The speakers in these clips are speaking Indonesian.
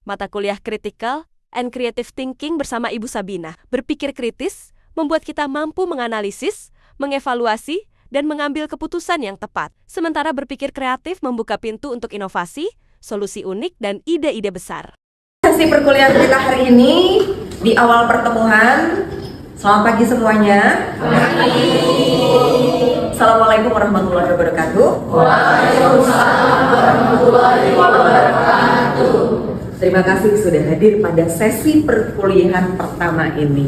Mata kuliah Critical and Creative Thinking bersama Ibu Sabina. Berpikir kritis membuat kita mampu menganalisis, mengevaluasi, dan mengambil keputusan yang tepat. Sementara berpikir kreatif membuka pintu untuk inovasi, solusi unik, dan ide-ide besar. Sesi perkuliahan kita hari ini di awal pertemuan. Selamat pagi semuanya. Assalamualaikum warahmatullahi wabarakatuh. Waalaikumsalam warahmatullahi wabarakatuh. Terima kasih sudah hadir pada sesi perkuliahan pertama ini.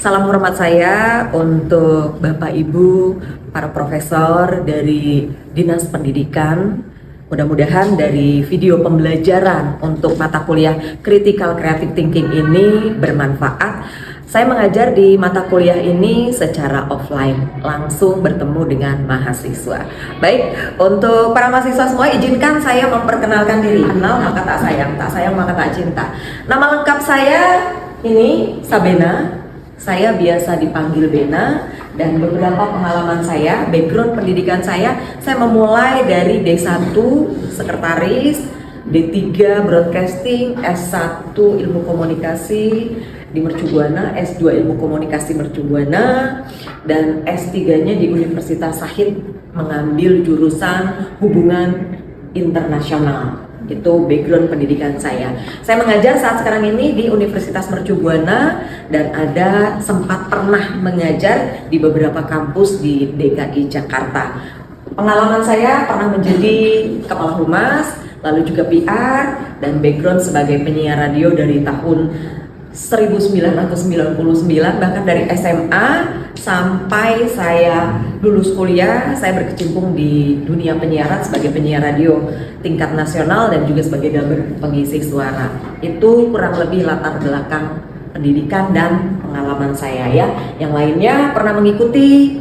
Salam hormat saya untuk Bapak Ibu, para profesor dari Dinas Pendidikan. Mudah-mudahan dari video pembelajaran untuk mata kuliah Critical Creative Thinking ini bermanfaat. Saya mengajar di mata kuliah ini secara offline, langsung bertemu dengan mahasiswa. Baik, untuk para mahasiswa semua izinkan saya memperkenalkan diri. Kenal maka tak sayang maka tak cinta. Nama lengkap saya ini Sabena. Saya biasa dipanggil Bena, dan beberapa pengalaman saya, background pendidikan saya memulai dari D1 sekretaris, D3 broadcasting, S1 ilmu komunikasi di Mercubuana, S2 ilmu komunikasi Mercubuana, dan S3-nya di Universitas Sahid mengambil jurusan hubungan internasional. Itu background pendidikan saya. Saya mengajar saat sekarang ini di Universitas Mercubuana dan ada sempat pernah mengajar di beberapa kampus di DKI Jakarta. Pengalaman saya pernah menjadi kepala humas, lalu juga PR, dan background sebagai penyiar radio dari tahun 1999, bahkan dari SMA sampai saya lulus kuliah. Saya berkecimpung di dunia penyiaran sebagai penyiar radio tingkat nasional dan juga sebagai double pengisi suara. Itu kurang lebih latar belakang pendidikan dan pengalaman saya ya. Yang lainnya pernah mengikuti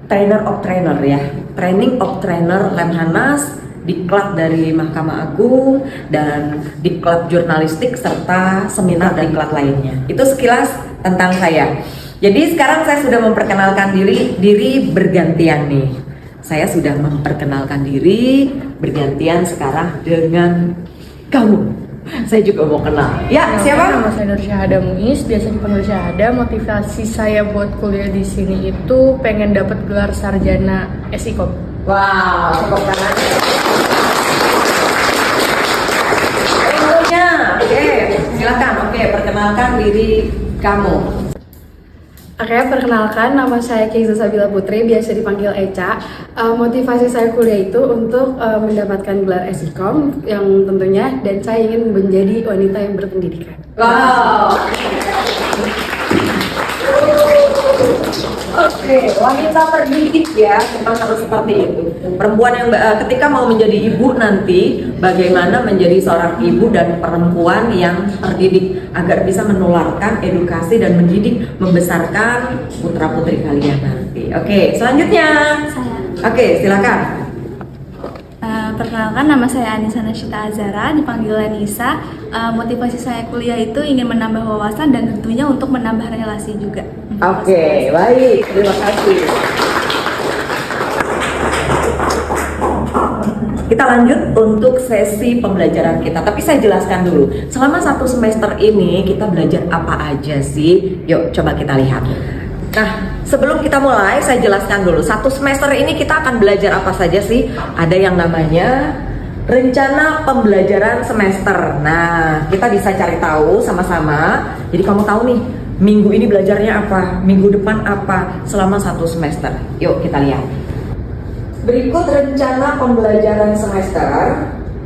trainer of trainer ya, training of trainer Lemhanas, diklat dari Mahkamah Agung, dan diklat jurnalistik, serta seminar dan diklat lainnya. Itu sekilas tentang saya. Jadi sekarang saya sudah memperkenalkan diri bergantian nih. Saya sudah memperkenalkan diri bergantian sekarang dengan kamu. Saya juga mau kenal. Ya, siapa? Nama saya Nur Syahada Muiz, biasa dipanggil Syahada. Motivasi saya buat kuliah di sini itu pengen dapat gelar sarjana SIKOM. Wow, tepuk tangan. Oke, silakan. Oke, perkenalkan diri kamu. Oke, perkenalkan, nama saya Keiza Sabila Putri, biasa dipanggil Eca. Motivasi saya kuliah itu untuk mendapatkan gelar SIKOM yang tentunya, dan saya ingin menjadi wanita yang berpendidikan. Wow. Oke, wanita terdidik ya, memang harus seperti itu. Perempuan yang ketika mau menjadi ibu nanti, bagaimana menjadi seorang ibu dan perempuan yang terdidik agar bisa menularkan edukasi dan mendidik, membesarkan putra-putri kalian nanti. Oke, selanjutnya. Oke, silakan. Perkenalkan, nama saya Anissa Nasyita Azara, dipanggil Anissa. Motivasi saya kuliah itu ingin menambah wawasan dan tentunya untuk menambah relasi juga. Oke, baik, terima kasih. Kita lanjut untuk sesi pembelajaran kita, tapi saya jelaskan dulu. Selama satu semester ini kita belajar apa aja sih? Yuk, coba kita lihat. Nah, sebelum kita mulai, saya jelaskan dulu. Satu semester ini kita akan belajar apa saja sih? Ada yang namanya rencana pembelajaran semester. Nah, kita bisa cari tahu sama-sama. Jadi kamu tahu nih, minggu ini belajarnya apa, minggu depan apa, selama satu semester. Yuk kita lihat. Berikut rencana pembelajaran semester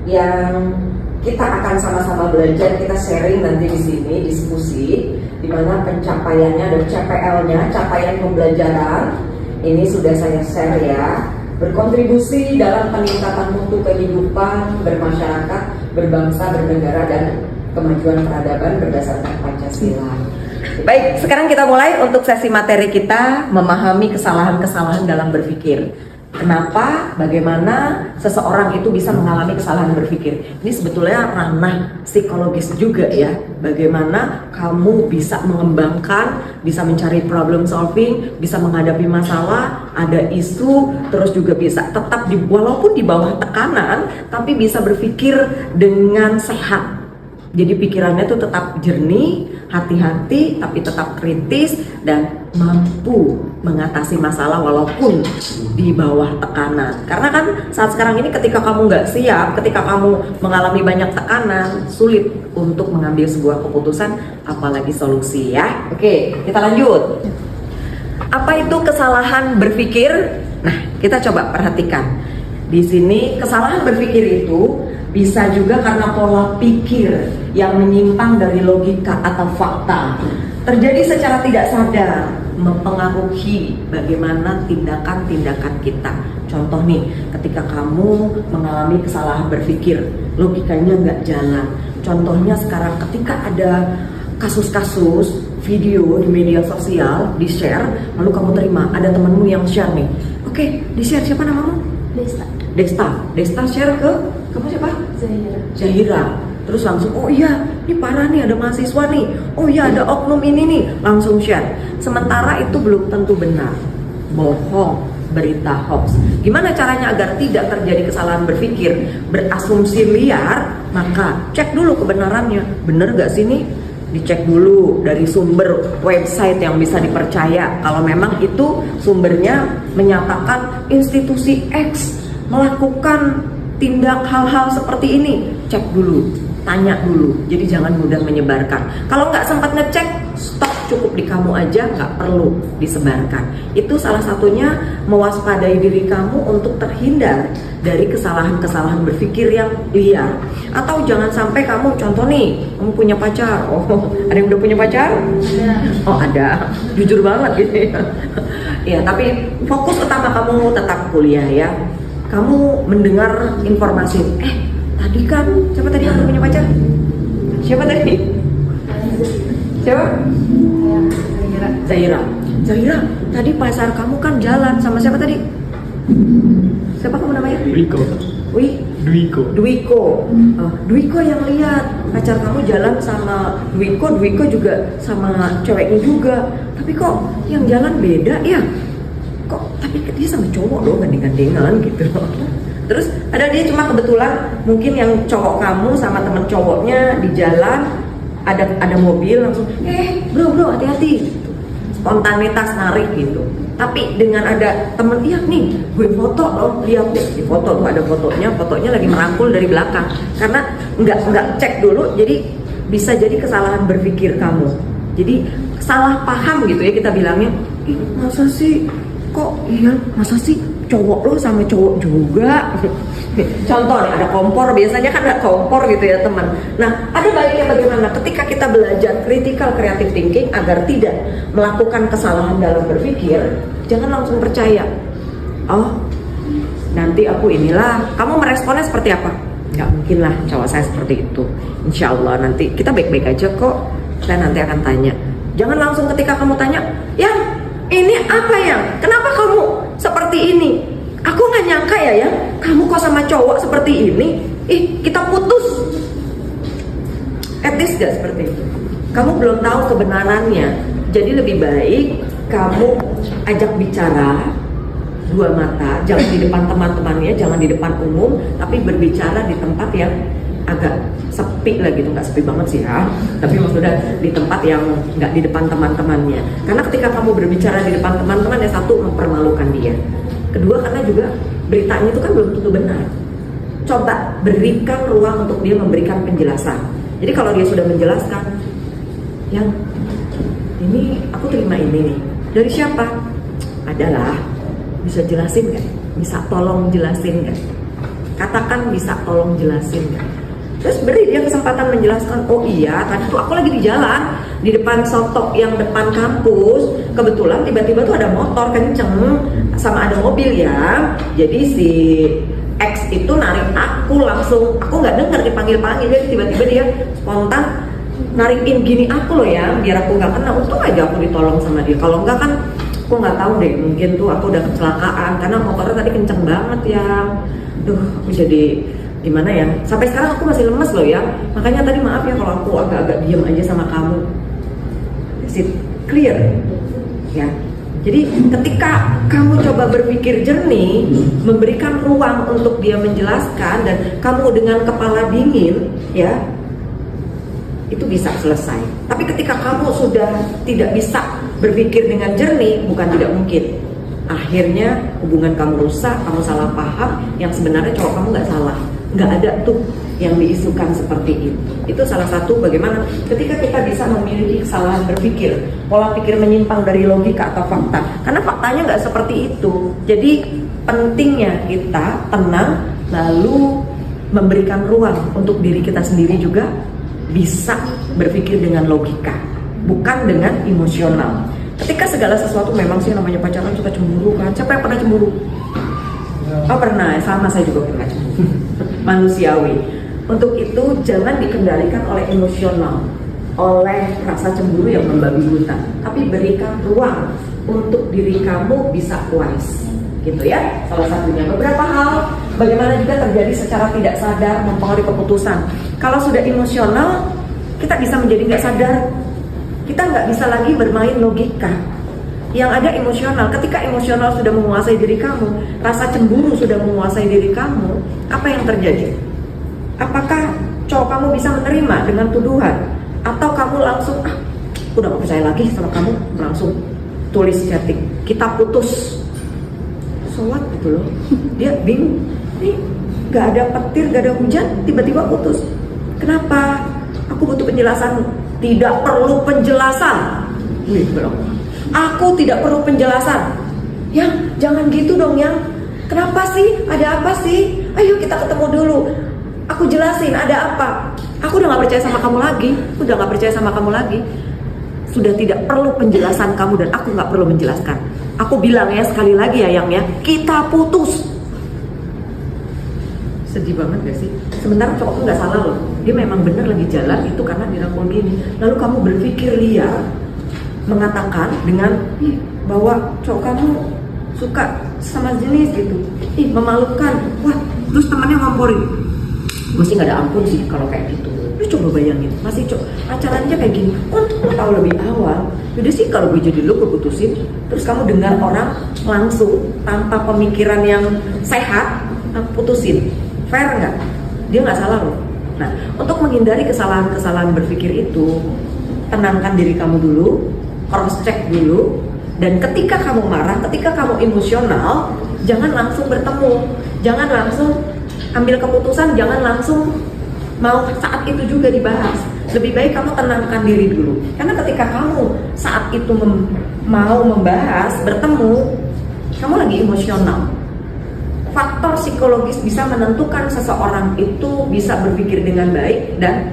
yang kita akan sama-sama belajar, kita sharing nanti di sini, diskusi, di mana pencapaiannya dan CPL-nya, capaian pembelajaran ini sudah saya share ya. Berkontribusi dalam peningkatan mutu kehidupan bermasyarakat, berbangsa, bernegara, dan kemajuan peradaban berdasarkan Pancasila. Baik, sekarang kita mulai untuk sesi materi kita, memahami kesalahan-kesalahan dalam berpikir. Kenapa, bagaimana seseorang itu bisa mengalami kesalahan berpikir. Ini sebetulnya ranah psikologis juga ya. Bagaimana kamu bisa mengembangkan, bisa mencari problem solving, bisa menghadapi masalah, ada isu, terus juga bisa tetap walaupun di bawah tekanan, tapi bisa berpikir dengan sehat. Jadi pikirannya tuh tetap jernih, hati-hati, tapi tetap kritis dan mampu mengatasi masalah walaupun di bawah tekanan. Karena kan saat sekarang ini ketika kamu nggak siap, ketika kamu mengalami banyak tekanan, sulit untuk mengambil sebuah keputusan, apalagi solusi ya. Oke, kita lanjut. Apa itu kesalahan berpikir? Nah, kita coba perhatikan. Di sini kesalahan berpikir itu bisa juga karena pola pikir yang menyimpang dari logika atau fakta. Terjadi secara tidak sadar, mempengaruhi bagaimana tindakan-tindakan kita. Contoh nih, ketika kamu mengalami kesalahan berpikir, logikanya nggak jalan. Contohnya sekarang ketika ada kasus-kasus video di media sosial, di-share, lalu kamu terima, ada temenmu yang share nih. Oke, di-share, siapa namamu? Desta share ke kamu siapa? Zahira. Terus langsung, oh iya, ini parah nih, ada mahasiswa nih. Oh iya, ada oknum ini nih, langsung share. Sementara itu belum tentu benar. Bohong, berita hoax. Gimana caranya agar tidak terjadi kesalahan berpikir, berasumsi liar? Maka cek dulu kebenarannya. Bener gak sih nih? Dicek dulu dari sumber website yang bisa dipercaya. Kalau memang itu sumbernya menyatakan institusi X melakukan tindak hal-hal seperti ini, cek dulu, tanya dulu. Jadi jangan mudah menyebarkan. Kalau nggak sempat ngecek, stop, cukup di kamu aja, nggak perlu disebarkan. Itu salah satunya mewaspadai diri kamu untuk terhindar dari kesalahan-kesalahan berpikir yang liar. Atau jangan sampai kamu, contoh nih, kamu punya pacar. Oh, ada yang udah punya pacar? Oh ada, jujur banget gitu ya. Ya, tapi fokus utama kamu tetap kuliah ya. Kamu mendengar informasi, tadi kan, siapa tadi yang punya pacar? Siapa tadi? Siapa? Zahira. Tadi pacar kamu kan jalan sama siapa tadi? Siapa kamu namanya? Dwiko. Dwiko yang lihat pacar kamu jalan sama Dwiko juga sama ceweknya juga. Tapi kok yang jalan beda ya? Tapi dia sama cowok loh, gandeng-gandengan gitu. Terus ada dia cuma kebetulan mungkin yang cowok kamu sama temen cowoknya di jalan ada mobil langsung bro hati-hati gitu. Spontanitas narik gitu. Tapi dengan ada temen, iya nih gue foto loh, lihat deh di foto tuh ada fotonya lagi merangkul dari belakang. Karena nggak cek dulu, jadi bisa jadi kesalahan berpikir kamu. Jadi salah paham gitu ya kita bilangnya. Masa sih cowok lo sama cowok juga. Contoh nih, ada kompor, biasanya kan ada kompor gitu ya teman. Nah, ada baiknya bagaimana ketika kita belajar critical creative thinking agar tidak melakukan kesalahan dalam berpikir, jangan langsung percaya. Oh, nanti aku inilah. Kamu meresponnya seperti apa? Nggak mungkin lah cowok saya seperti itu. Insya Allah nanti kita baik-baik aja kok. Saya nanti akan tanya. Jangan langsung ketika kamu tanya, ya ini apa ya? Kenapa kamu seperti ini? Aku nggak nyangka ya, kamu kok sama cowok seperti ini? Kita putus. Etis gak seperti itu? Kamu belum tahu kebenarannya. Jadi lebih baik kamu ajak bicara dua mata, jangan di depan teman-temannya, jangan di depan umum, tapi berbicara di tempat yang agak sepi lah gitu, nggak sepi banget sih ya, tapi maksudnya di tempat yang nggak di depan teman-temannya. Karena ketika kamu berbicara di depan teman-teman, ya satu, mempermalukan dia, kedua karena juga beritanya itu kan belum tentu benar. Coba berikan ruang untuk dia memberikan penjelasan. Jadi kalau dia sudah menjelaskan, yang ini aku terima ini nih dari siapa? Adalah, bisa jelasin nggak? Bisa tolong jelasin nggak? Katakan bisa tolong jelasin nggak? Terus beri dia kesempatan menjelaskan. Oh iya, tadi tuh aku lagi di jalan di depan sotok yang depan kampus. Kebetulan tiba-tiba tuh ada motor kenceng sama ada mobil ya. Jadi si X itu narik aku langsung. Aku nggak dengar dipanggil-panggil, jadi tiba-tiba dia spontan narikin gini aku loh ya, biar aku nggak kena. Untung aja aku ditolong sama dia. Kalau enggak kan aku nggak tahu deh, mungkin tuh aku udah kecelakaan karena motornya tadi kenceng banget ya. Aku jadi gimana ya, sampai sekarang aku masih lemes loh ya. Makanya tadi maaf ya kalau aku agak-agak diem aja sama kamu. Is it clear? Ya. Jadi ketika kamu coba berpikir jernih, memberikan ruang untuk dia menjelaskan, dan kamu dengan kepala dingin ya, itu bisa selesai. Tapi ketika kamu sudah tidak bisa berpikir dengan jernih, bukan tidak mungkin, akhirnya hubungan kamu rusak, kamu salah paham, yang sebenarnya cowok kamu nggak salah, nggak ada tuh yang diisukan seperti itu. Itu salah satu bagaimana ketika kita bisa memiliki kesalahan berpikir, pola pikir menyimpang dari logika atau fakta, karena faktanya nggak seperti itu. Jadi pentingnya kita tenang, lalu memberikan ruang untuk diri kita sendiri juga bisa berpikir dengan logika, bukan dengan emosional. Ketika segala sesuatu memang sih namanya pacaran suka cemburu kan? Siapa yang pernah cemburu? Oh pernah, sama saya juga pernah cemburu. Manusiawi. Untuk itu jangan dikendalikan oleh emosional, oleh rasa cemburu yang membabi buta, tapi berikan ruang untuk diri kamu bisa wise, gitu ya. Salah satunya beberapa hal bagaimana juga terjadi secara tidak sadar mempengaruhi keputusan. Kalau sudah emosional, kita bisa menjadi nggak sadar. Kita nggak bisa lagi bermain logika. Yang ada emosional. Ketika emosional sudah menguasai diri kamu, rasa cemburu sudah menguasai diri kamu, apa yang terjadi? Apakah cowok kamu bisa menerima dengan tuduhan? Atau kamu langsung, udah gak percaya lagi sama kamu, langsung tulis chatting, kita putus. So what gitu loh. Dia bingung, nih gak ada petir, gak ada hujan, tiba-tiba putus. Kenapa? Aku butuh penjelasan. Tidak perlu penjelasan. Wih, belum. Aku tidak perlu penjelasan. Yang jangan gitu dong yang. Kenapa sih? Ada apa sih? Ayo kita ketemu dulu. Aku jelasin ada apa. Aku udah gak percaya sama kamu lagi. Udah gak percaya sama kamu lagi. Sudah tidak perlu penjelasan kamu dan aku gak perlu menjelaskan. Aku bilang ya sekali lagi ya yang ya, kita putus. Sedih banget gak sih? Sementara cowok tuh gak salah loh. Dia memang bener lagi jalan itu karena dirangkul gini. Lalu kamu berpikir liar, mengatakan dengan bahwa cowok kamu suka sama jenis gitu. Memalukan. Wah, terus temannya ngomporin. Gue sih gak ada ampun sih kalau kayak gitu. Lu coba bayangin, masih pacarannya kayak gini. Untuk lu tahu lebih awal, udah sih kalau gue jadi lu, gue putusin. Terus kamu dengar orang langsung tanpa pemikiran yang sehat, putusin. Fair nggak? Dia nggak salah loh. Nah, untuk menghindari kesalahan-kesalahan berpikir itu, tenangkan diri kamu dulu, cross check dulu, dan ketika kamu marah, ketika kamu emosional, jangan langsung bertemu, jangan langsung ambil keputusan, jangan langsung mau saat itu juga dibahas. Lebih baik kamu tenangkan diri dulu, karena ketika kamu saat itu mau membahas, bertemu, kamu lagi emosional. Faktor psikologis bisa menentukan seseorang itu bisa berpikir dengan baik dan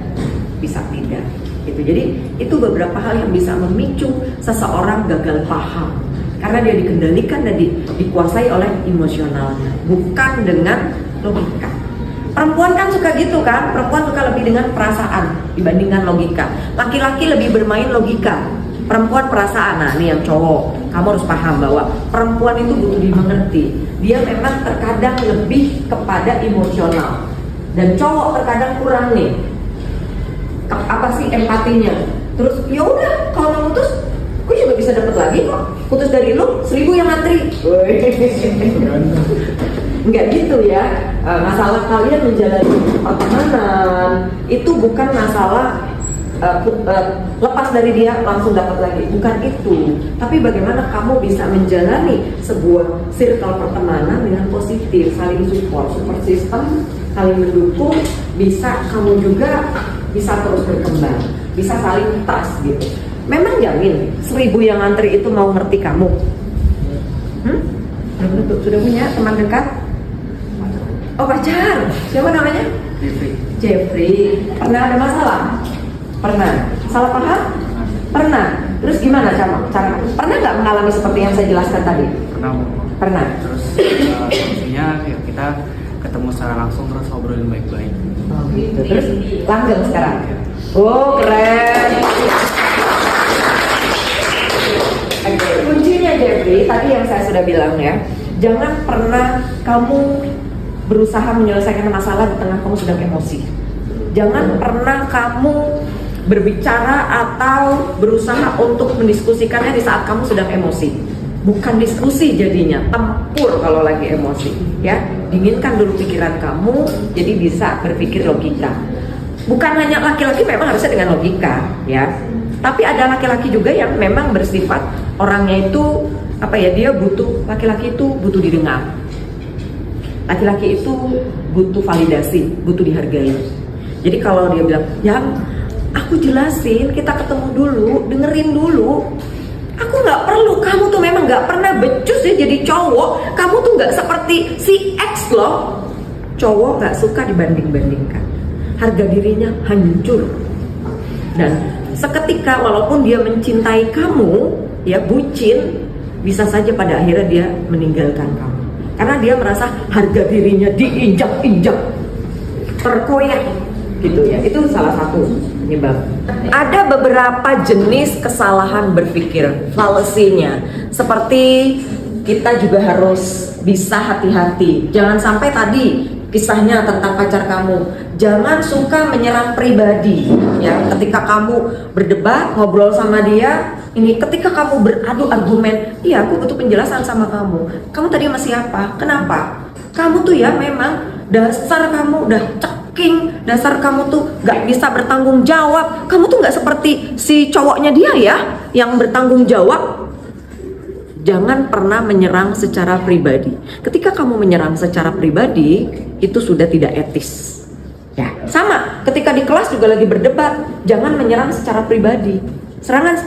bisa tidak. Gitu. Jadi itu beberapa hal yang bisa memicu seseorang gagal paham karena dia dikendalikan dan dikuasai oleh emosionalnya, bukan dengan logika. Perempuan kan suka gitu kan, perempuan suka lebih dengan perasaan dibandingkan logika. Laki-laki lebih bermain logika, perempuan perasaan. Nah ini yang cowok, kamu harus paham bahwa perempuan itu butuh dimengerti. Dia memang terkadang lebih kepada emosional dan cowok terkadang kurang nih. Apa sih empatinya? Terus ya udah kalau mau putus, gue juga bisa dapat lagi kok. Putus dari lu 1000 yang ngantri. Enggak gitu ya. Masalah kalian menjalani pertemanan itu bukan masalah lepas dari dia langsung dapat lagi, bukan itu. Tapi bagaimana kamu bisa menjalani sebuah circle pertemanan dengan positif, saling support system, saling mendukung, bisa kamu juga bisa terus berkembang, bisa saling trust gitu. Memang jamin 1000 yang antri itu mau ngerti kamu? Belum tentu. Sudah punya teman dekat? Oh pacar, siapa namanya? Jeffrey. Pernah ada masalah? Pernah. Salah paham? Pernah. Terus gimana cara? Pernah nggak mengalami seperti yang saya jelaskan tadi? Pernah. Terus solusinya ya kita ketemu secara langsung terus ngobrolin baik-baik. Oh gitu. Terus langgeng sekarang. Oh keren. Kuncinya Jeffrey, tadi yang saya sudah bilang ya, jangan pernah kamu berusaha menyelesaikan masalah di tengah kamu sedang emosi. Jangan pernah kamu berbicara atau berusaha untuk mendiskusikannya di saat kamu sedang emosi. Bukan diskusi jadinya, tempur kalau lagi emosi. Ya, dinginkan dulu pikiran kamu, jadi bisa berpikir logika. Bukan hanya laki-laki memang harusnya dengan logika, ya. Tapi ada laki-laki juga yang memang bersifat orangnya itu apa ya, dia butuh, laki-laki itu butuh didengar. Laki-laki itu butuh validasi, butuh dihargai. Jadi kalau dia bilang, "Yang aku jelasin, kita ketemu dulu, dengerin dulu. Aku nggak perlu, kamu tuh memang nggak pernah becus ya jadi cowok. Kamu tuh nggak seperti si X loh." Cowok nggak suka dibanding-bandingkan. Harga dirinya hancur. Dan seketika walaupun dia mencintai kamu, ya bucin, bisa saja pada akhirnya dia meninggalkan kamu. Karena dia merasa harga dirinya diinjak-injak, terkoyak gitu ya. Itu salah satu penyebab. Ada beberapa jenis kesalahan berpikir, fallacy-nya. Seperti kita juga harus bisa hati-hati. Jangan sampai tadi kisahnya tentang pacar kamu, jangan suka menyerang pribadi ya. Ketika kamu berdebat, ngobrol sama dia, ini ketika kamu beradu argumen, iya aku butuh penjelasan sama kamu. Kamu tadi sama siapa? Kenapa? Kamu tuh ya memang dasar kamu udah ceking, dasar kamu tuh gak bisa bertanggung jawab. Kamu tuh gak seperti si cowoknya dia ya, yang bertanggung jawab. Jangan pernah menyerang secara pribadi. Ketika kamu menyerang secara pribadi, itu sudah tidak etis. Ya, sama. Ketika di kelas juga lagi berdebat, jangan menyerang secara pribadi. Serangan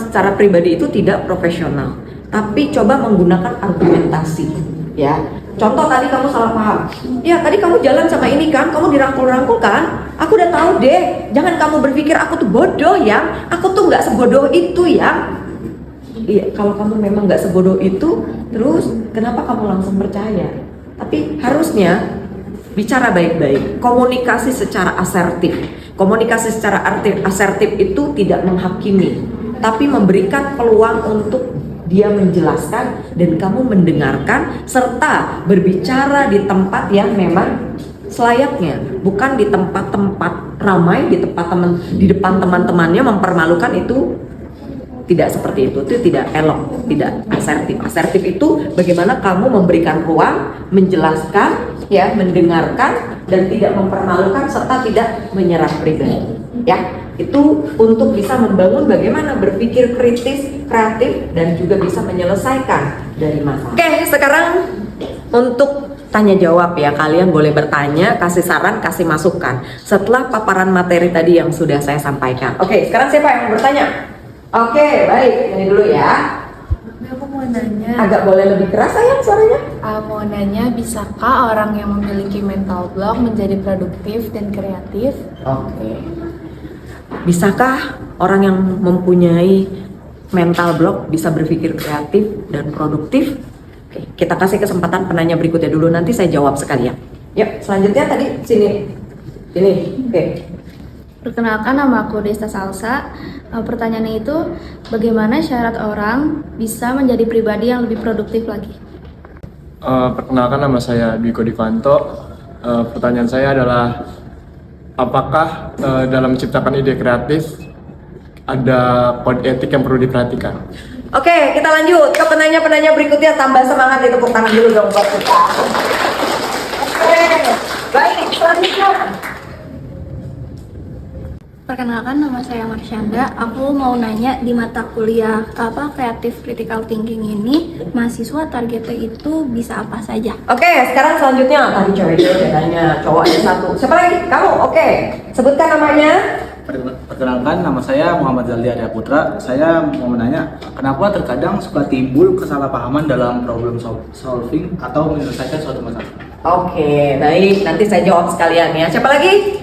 secara pribadi itu tidak profesional. Tapi coba menggunakan argumentasi. Ya, contoh tadi kamu salah paham. Ya, tadi kamu jalan sama ini kan, kamu dirangkul-rangkul kan? Aku udah tahu deh. Jangan kamu berpikir aku tuh bodoh ya. Aku tuh nggak sebodoh itu ya. Iya, kalau kamu memang nggak sebodoh itu, terus kenapa kamu langsung percaya? Tapi harusnya bicara baik-baik, komunikasi secara asertif. Komunikasi secara asertif itu tidak menghakimi, tapi memberikan peluang untuk dia menjelaskan dan kamu mendengarkan serta berbicara di tempat yang memang selayaknya, bukan di tempat-tempat ramai, di depan teman-temannya mempermalukan. Itu tidak seperti itu tidak elok, tidak asertif. Asertif itu bagaimana kamu memberikan ruang, menjelaskan, ya, mendengarkan dan tidak mempermalukan serta tidak menyerang pribadi. Ya, itu untuk bisa membangun bagaimana berpikir kritis, kreatif dan juga bisa menyelesaikan dari masalah. Oke, sekarang untuk tanya jawab ya, kalian boleh bertanya, kasih saran, kasih masukan setelah paparan materi tadi yang sudah saya sampaikan. Oke, sekarang siapa yang mau bertanya? Oke, baik, ini dulu ya. Aku mau nanya. Agak boleh lebih keras sayang suaranya. Mau nanya, bisakah orang yang memiliki mental block menjadi produktif dan kreatif? Oke. Bisakah orang yang mempunyai mental block bisa berpikir kreatif dan produktif? Oke, kita kasih kesempatan penanya berikutnya dulu, nanti saya jawab sekalian. Yuk, selanjutnya tadi sini. Ini, oke. Perkenalkan, nama aku Desta Salsa. Pertanyaannya itu, bagaimana syarat orang bisa menjadi pribadi yang lebih produktif lagi? Perkenalkan, nama saya Dwiko Divanto. Pertanyaan saya adalah, apakah dalam menciptakan ide kreatif ada kode etik yang perlu diperhatikan? Oke, kita lanjut ke penanya-penanya berikutnya. Tambah semangat, tepuk tangan dulu dong buat kita. Oke, baik, selanjutnya. Perkenalkan, nama saya Marsyanda. Aku mau nanya, di mata kuliah Creative Critical Thinking ini, mahasiswa targetnya itu bisa apa saja? Oke, sekarang selanjutnya. Tadi cewek dia udah tanya, cowok ada satu. Siapa lagi? Kamu? Oke, sebutkan namanya. Perkenalkan, nama saya Muhammad Zaldi Arya Putra. Saya mau menanya, kenapa terkadang suka timbul kesalahpahaman dalam problem solving atau menyelesaikan suatu masalah? Oke, baik. Nanti saya jawab sekalian ya. Siapa lagi?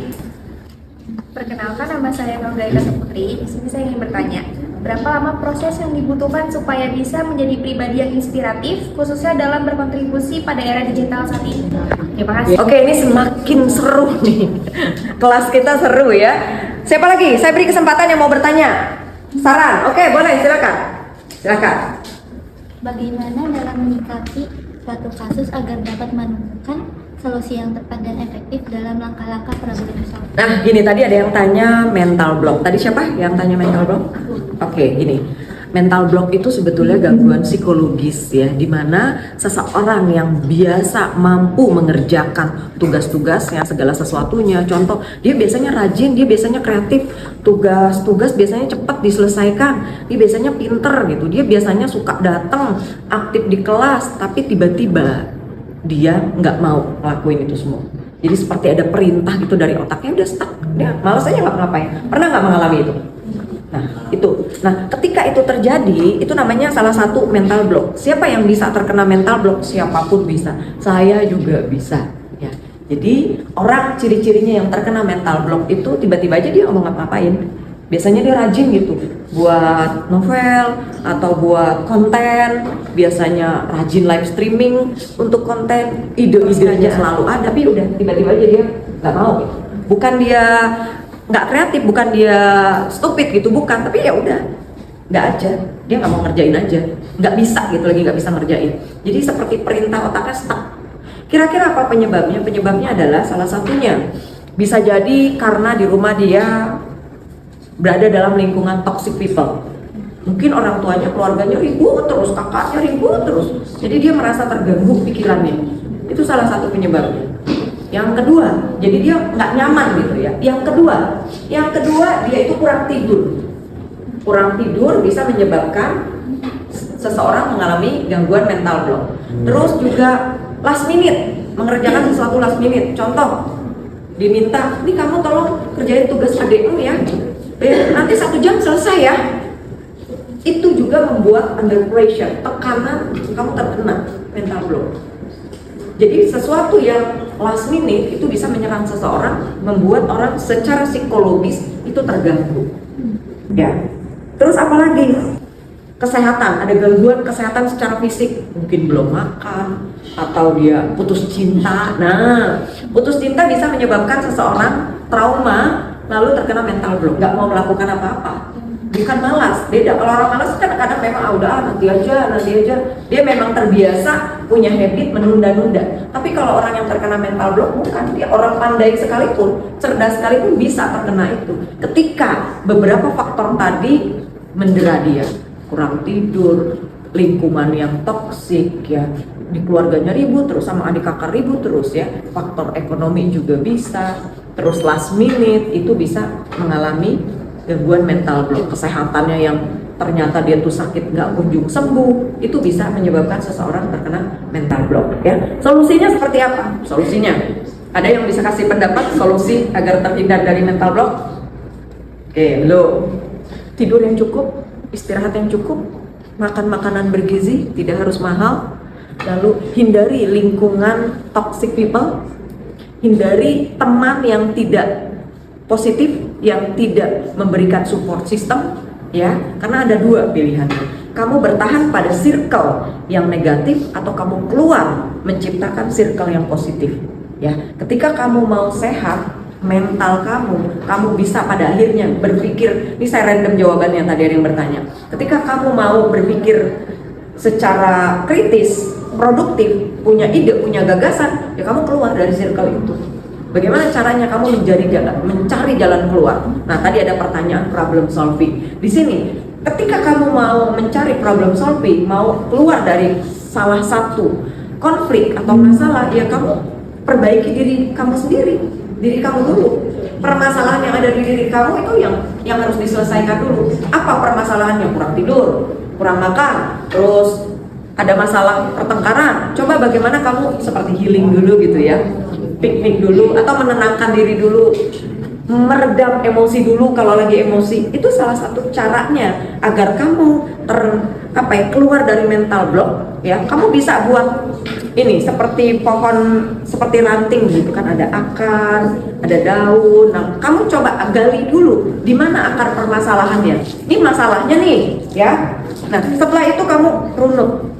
Perkenalkan, nama saya Nurgaika Putri. Di sini saya ingin bertanya, berapa lama proses yang dibutuhkan supaya bisa menjadi pribadi yang inspiratif, khususnya dalam berkontribusi pada era digital saat ini? Terima kasih. Oke, ini semakin seru nih. Kelas kita seru ya. Siapa lagi? Saya beri kesempatan yang mau bertanya. Saran? Oke, boleh, silakan. Silakan. Bagaimana dalam menyikapi suatu kasus agar dapat menemukan solusi yang tepat dan efektif dalam langkah-langkah problem solving? Nah, gini, tadi ada yang tanya mental block. Tadi siapa yang tanya mental block? Oke, gini. Mental block itu sebetulnya gangguan psikologis ya, dimana seseorang yang biasa mampu mengerjakan tugas-tugasnya, segala sesuatunya. Contoh, dia biasanya rajin, dia biasanya kreatif, tugas biasanya cepat diselesaikan, dia biasanya pinter gitu, dia biasanya suka datang, aktif di kelas, tapi tiba-tiba dia nggak mau ngelakuin itu semua. Jadi seperti ada perintah gitu dari otaknya, udah stuck, dia malas aja nggak ngapain. Pernah nggak mengalami itu? Nah itu, ketika itu terjadi, itu namanya salah satu mental block. Siapa yang bisa terkena mental block? Siapapun bisa, saya juga bisa. Ya, jadi orang ciri-cirinya yang terkena mental block itu tiba-tiba aja dia nggak mau ngapain. Biasanya dia rajin gitu, buat novel atau buat konten. Biasanya rajin live streaming untuk konten, ide-idenya selalu ada, tapi udah tiba-tiba aja dia nggak mau. Bukan dia nggak kreatif, bukan dia stupid gitu, bukan, tapi ya udah nggak aja, dia nggak mau ngerjain aja, nggak bisa gitu, lagi nggak bisa ngerjain. Jadi seperti perintah otaknya stuck. Kira-kira apa penyebabnya? Penyebabnya adalah salah satunya bisa jadi karena di rumah dia berada dalam lingkungan toxic people. Mungkin orang tuanya, keluarganya ribut terus, kakaknya ribut terus, jadi dia merasa terganggu pikirannya. Itu salah satu penyebabnya. Yang kedua, jadi dia nggak nyaman gitu ya. Yang kedua dia itu kurang tidur. Kurang tidur bisa menyebabkan seseorang mengalami gangguan mental block. Terus juga last minute, mengerjakan sesuatu last minute. Contoh, diminta, "Nih kamu tolong kerjain tugas adekmu ya. Nanti 1 jam selesai ya." Itu juga membuat under pressure, tekanan, kamu terkena mental block. Jadi sesuatu yang last minute itu bisa menyerang seseorang, membuat orang secara psikologis itu terganggu. Ya. Terus apalagi? Kesehatan, ada gangguan kesehatan secara fisik, mungkin belum makan atau dia putus cinta. Nah, putus cinta bisa menyebabkan seseorang trauma lalu terkena mental block, nggak mau melakukan apa-apa. Bukan malas, beda. Kalau orang malas kan kadang memang nanti aja. Dia memang terbiasa punya habit menunda-nunda. Tapi kalau orang yang terkena mental block bukan, dia orang pandai sekalipun, cerdas sekalipun bisa terkena itu. Ketika beberapa faktor tadi mendera dia, kurang tidur, lingkungan yang toksik ya, di keluarganya ribut terus, sama adik kakak ribut terus ya, faktor ekonomi juga bisa, terus last minute itu bisa mengalami gangguan mental block. Kesehatannya yang ternyata dia tuh sakit nggak kunjung sembuh, itu bisa menyebabkan seseorang terkena mental block ya. Solusinya seperti apa? Solusinya ada yang bisa kasih pendapat solusi agar terhindar dari mental block? Oke, belum. Tidur yang cukup, istirahat yang cukup, makan makanan bergizi, tidak harus mahal, lalu hindari lingkungan toxic people, hindari teman yang tidak positif, yang tidak memberikan support system ya, karena ada 2 pilihan. Kamu bertahan pada circle yang negatif atau kamu keluar menciptakan circle yang positif ya. Ketika kamu mau sehat mental kamu bisa pada akhirnya berpikir, ini saya random jawabannya, tadi ada yang bertanya. Ketika kamu mau berpikir secara kritis, produktif, punya ide, punya gagasan, ya kamu keluar dari circle itu. Bagaimana caranya kamu mencari jalan keluar? Nah, tadi ada pertanyaan problem solving. Di sini, ketika kamu mau mencari problem solving, mau keluar dari salah satu konflik atau masalah, ya kamu perbaiki diri kamu sendiri, diri kamu dulu. Permasalahan yang ada di diri kamu itu yang harus diselesaikan dulu. Apa permasalahannya? Kurang tidur, kurang makan, terus ada masalah pertengkaran. Coba bagaimana kamu seperti healing dulu gitu ya. Piknik dulu atau menenangkan diri dulu, meredam emosi dulu kalau lagi emosi. Itu salah satu caranya agar kamu keluar dari mental block ya. Kamu bisa buat ini seperti pohon, seperti ranting gitu kan, ada akar, ada daun. Nah, kamu coba gali dulu di mana akar permasalahannya. Ini masalahnya nih ya. Nah, setelah itu kamu runut.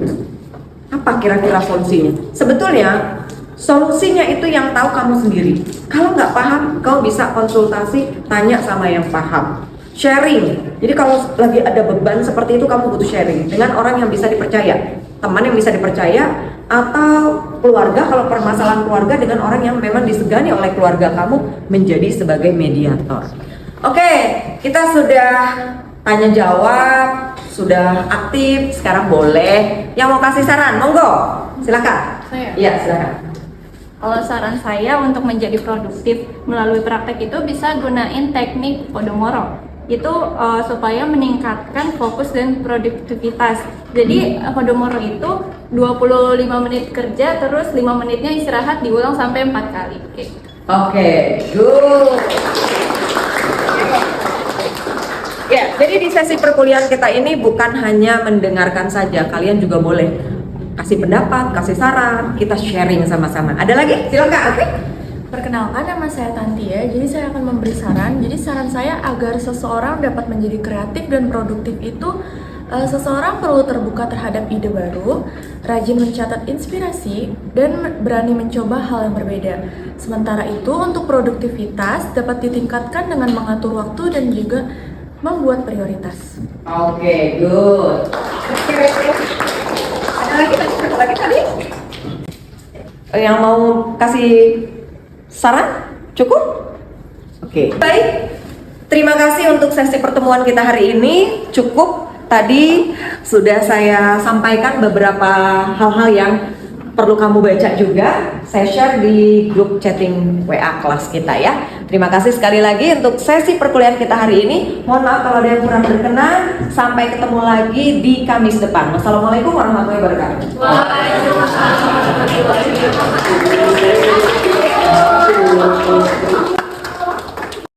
Apa kira-kira solusinya? Sebetulnya solusinya itu yang tahu kamu sendiri. Kalau nggak paham, kau bisa konsultasi, tanya sama yang paham. Sharing. Jadi kalau lagi ada beban seperti itu, kamu butuh sharing dengan orang yang bisa dipercaya, teman yang bisa dipercaya, atau keluarga. Kalau permasalahan keluarga, dengan orang yang memang disegani oleh keluarga kamu menjadi sebagai mediator. Oke, kita sudah tanya jawab, sudah aktif, sekarang boleh. Yang mau kasih saran, monggo. Silakan. Saya? Iya, silakan. Kalau saran saya untuk menjadi produktif melalui praktek itu bisa gunain teknik Pomodoro. Itu supaya meningkatkan fokus dan produktivitas. Jadi Pomodoro itu 25 menit kerja, terus 5 menitnya istirahat, diulang sampai 4 kali. Oke, good. Ya, jadi di sesi perkuliahan kita ini bukan hanya mendengarkan saja, kalian juga boleh kasih pendapat, kasih saran, kita sharing sama-sama. Ada lagi? Silakan. Oke. Perkenalkan, nama saya Tantia. Jadi saya akan memberi saran. Jadi saran saya agar seseorang dapat menjadi kreatif dan produktif itu seseorang perlu terbuka terhadap ide baru, rajin mencatat inspirasi, dan berani mencoba hal yang berbeda. Sementara itu, untuk produktivitas dapat ditingkatkan dengan mengatur waktu dan juga membuat prioritas. Oke, good. Ada lagi tadi? Yang mau kasih saran? Cukup? Oke. Baik. Terima kasih untuk sesi pertemuan kita hari ini. Cukup. Tadi sudah saya sampaikan beberapa hal-hal yang perlu kamu baca juga. Saya share di grup chatting WA kelas kita ya. Terima kasih sekali lagi untuk sesi perkuliahan kita hari ini. Mohon maaf kalau ada yang kurang berkenan. Sampai ketemu lagi di Kamis depan. Wassalamualaikum warahmatullahi wabarakatuh. Waalaikumsalam warahmatullahi wabarakatuh.